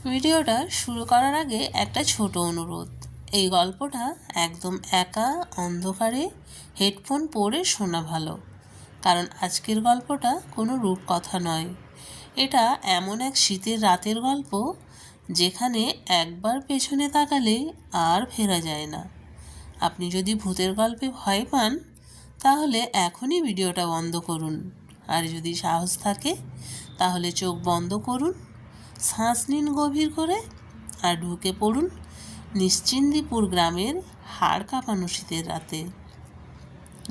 ভিডিওটা শুরু করার আগে একটা ছোট অনুরোধ। এই গল্পটা একদম একা অন্ধকারে হেডফোন পরে শোনা ভালো, কারণ আজকের গল্পটা কোনো রূপকথা নয়। এটা এমন এক শীতের রাতের গল্প যেখানে একবার পেছনে তাকালে আর ফেরা যায় না। আপনি যদি ভূতের গল্পে ভয় পান তাহলে এখনই ভিডিওটা বন্ধ করুন, আর যদি সাহস থাকে তাহলে চোখ বন্ধ করুন, শ্বাস নিন গভীর করে, আর ঢুকে পড়ুন নিশ্চিন্দিপুর গ্রামের হাড় কাঁপানো শীতের রাতে।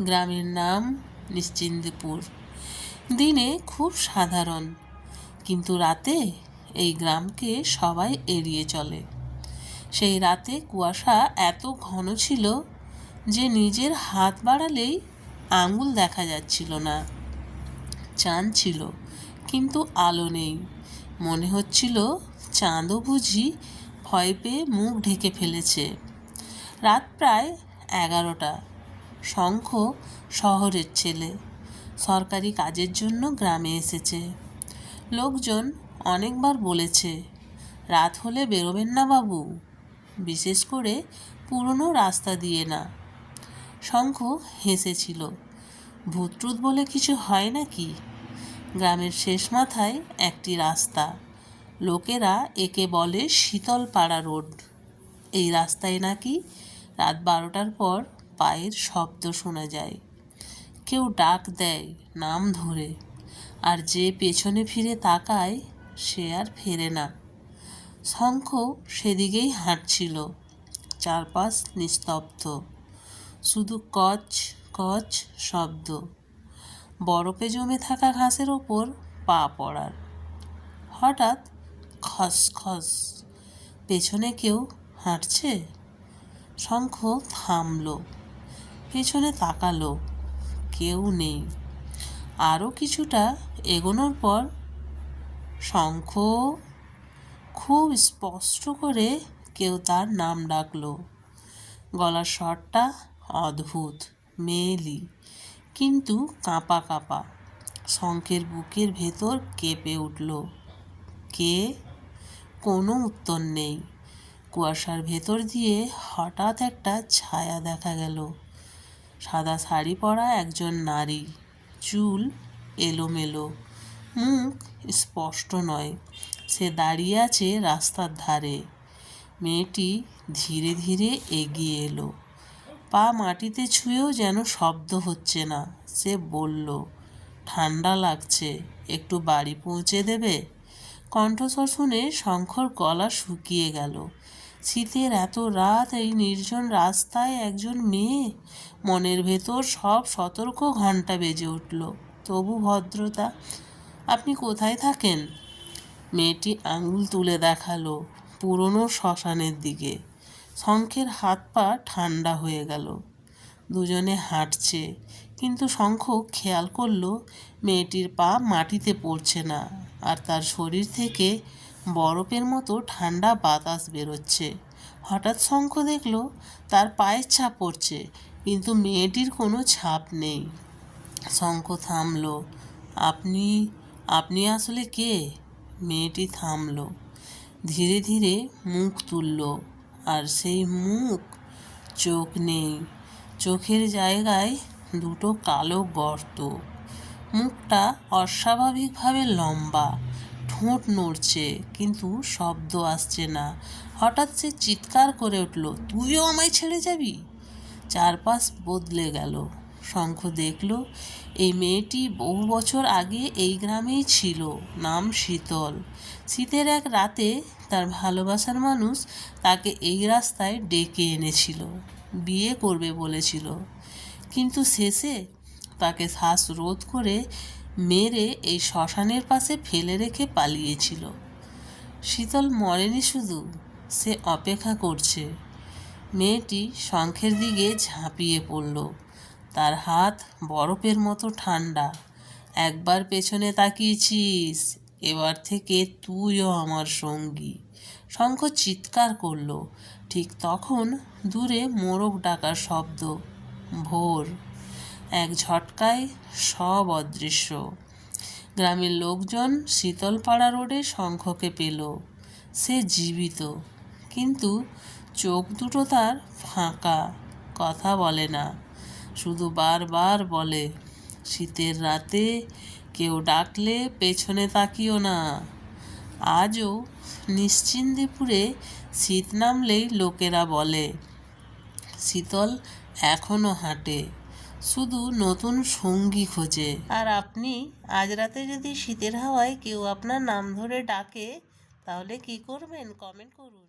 গ্রামের নাম নিশ্চিন্দিপুর। দিনে খুব সাধারণ, কিন্তু রাতে এই গ্রামকে সবাই এড়িয়ে চলে। সেই রাতে কুয়াশা এত ঘন ছিল যে নিজের হাত বাড়ালেই আঙুল দেখা যাচ্ছিল না। চাঁদ ছিল, কিন্তু আলো নেই। মনে হচ্ছিল চাঁদও বুঝি ভয় পেয়ে মুখ ঢেকে ফেলেছে। রাত প্রায় 11টা। শঙ্খ শহরের ছেলে, সরকারি কাজের জন্য গ্রামে এসেছে। লোকজন অনেকবার বলেছে, রাত হলে বেরোবেন না বাবু, বিশেষ করে পুরনো রাস্তা দিয়ে না। শঙ্খ হেসেছিল, ভূতটুত বলে কিছু হয় নাকি? গ্রামের শেষ মাথায় একটি রাস্তা, লোকেরা একে বলে শীতলপাড়া রোড। এই রাস্তায় নাকি রাত 12টার পর পায়ের শব্দ শোনা যায়। কেউ ডাক দেয় নাম ধরে, আর যে পেছনে ফিরে তাকায় সে আর ফেরে না। শঙ্খ সেদিকেই হাঁটছিল। চারপাশ নিস্তব্ধ, শুধু কচ কচ শব্দ, বরফে জমে থাকা ঘাসের ওপর পা পড়ার। হঠাৎ খসখস, পেছনে কেউ হাঁটছে। শঙ্খ থামল, পেছনে তাকালো, কেউ নেই। আরও কিছুটা এগোনোর পর শঙ্খ খুব স্পষ্ট করে কেউ তার নাম ডাকলো। গলার স্বরটা অদ্ভুত, মেয়েলি, কিন্তু কাঁপা কাঁপা। শঙ্খের বুকের ভেতর কেঁপে উঠল। কে? কোনো উত্তর নেই। কুয়াশার ভেতর দিয়ে হঠাৎ একটা ছায়া দেখা গেল। সাদা শাড়ি পরা একজন নারী, চুল এলোমেলো, মুখ স্পষ্ট নয়। সে দাঁড়িয়ে আছে রাস্তার ধারে। মেয়েটি ধীরে ধীরে এগিয়ে এলো, পা মাটিতে ছুঁয়েও যেন শব্দ হচ্ছে না। সে বলল, ঠান্ডা লাগছে, একটু বাড়ি পৌঁছে দেবে? কণ্ঠস্বর শুনে শঙ্খর গলা শুকিয়ে গেল। শীতের এত রাত এই নির্জন রাস্তায় একজন মেয়ে, মনের ভেতর সব সতর্ক ঘণ্টা বেজে উঠল। তবু ভদ্রতা। আপনি কোথায় থাকেন? মেয়েটি আঙুল তুলে দেখালো পুরনো শ্মশানের দিকে। শঙ্খের হাত পা ঠান্ডা হয়ে গেল। দুজনে হাঁটছে, কিন্তু শঙ্খ খেয়াল করলো মেয়েটির পা মাটিতে পড়ছে না, আর তার শরীর থেকে বরফের মতো ঠান্ডা বাতাস বেরোচ্ছে। হঠাৎ শঙ্খ দেখলো তার পায়ের ছাপ পড়ছে, কিন্তু মেয়েটির কোনো ছাপ নেই। শঙ্খ থামলো। আপনি আপনি আসলে কে? মেয়েটি থামলো, ধীরে ধীরে মুখ তুলল, আর সেই মুখ, চোখ নেই, চোখের জায়গায় দুটো কালো গর্ত। মুখটা অস্বাভাবিকভাবে লম্বা, ঠোঁট নড়ছে, কিন্তু শব্দ আসছে না। হঠাৎ সে চিৎকার করে উঠল, তুইও আমায় ছেড়ে যাবি? চারপাশ বদলে গেল। শঙ্খ দেখল এই মেয়েটি বহু বছর আগে এই গ্রামেই ছিল। নাম শীতল। শীতের এক রাতে তার ভালোবাসার মানুষ তাকে এই রাস্তায় ডেকে এনেছিল, বিয়ে করবে বলেছিল, কিন্তু শেষে তাকে শ্বাসরোধ করে মেরে এই শ্মশানের পাশে ফেলে রেখে পালিয়েছিল। শীতল মরেনি শুধু, সে অপেক্ষা করছে। মেয়েটি শঙ্খের দিকে ঝাঁপিয়ে পড়ল। তার হাত বরফের মতো ঠান্ডা। একবার পেছনে তাকিয়েছিস, এবার থেকে তুইও আমার সঙ্গী। শঙ্খ চিৎকার করল। ঠিক তখন দূরে মোরগ ডাকার শব্দ। ভোর। এক ঝটকায় সব অদৃশ্য। গ্রামের লোকজন শীতলপাড়া রোডে শঙ্খকে পেল। সে জীবিত, কিন্তু চোখ দুটো তার ফাঁকা, কথা বলে না, শুধু বারবার বলে, শীতের রাতে কেউ ডাকলে পেছনে তাকিও না। আজও নিশ্চিন্দিপুরে শীত নামলেই লোকেরা বলে, শীতল এখনো হাঁটে, শুধু নতুন সঙ্গী খোঁজে। আর আপনি আজ রাতে যদি শীতের হাওয়ায় কেউ আপনার নাম ধরে ডাকে, তাহলে কি করবেন? কমেন্ট করুন।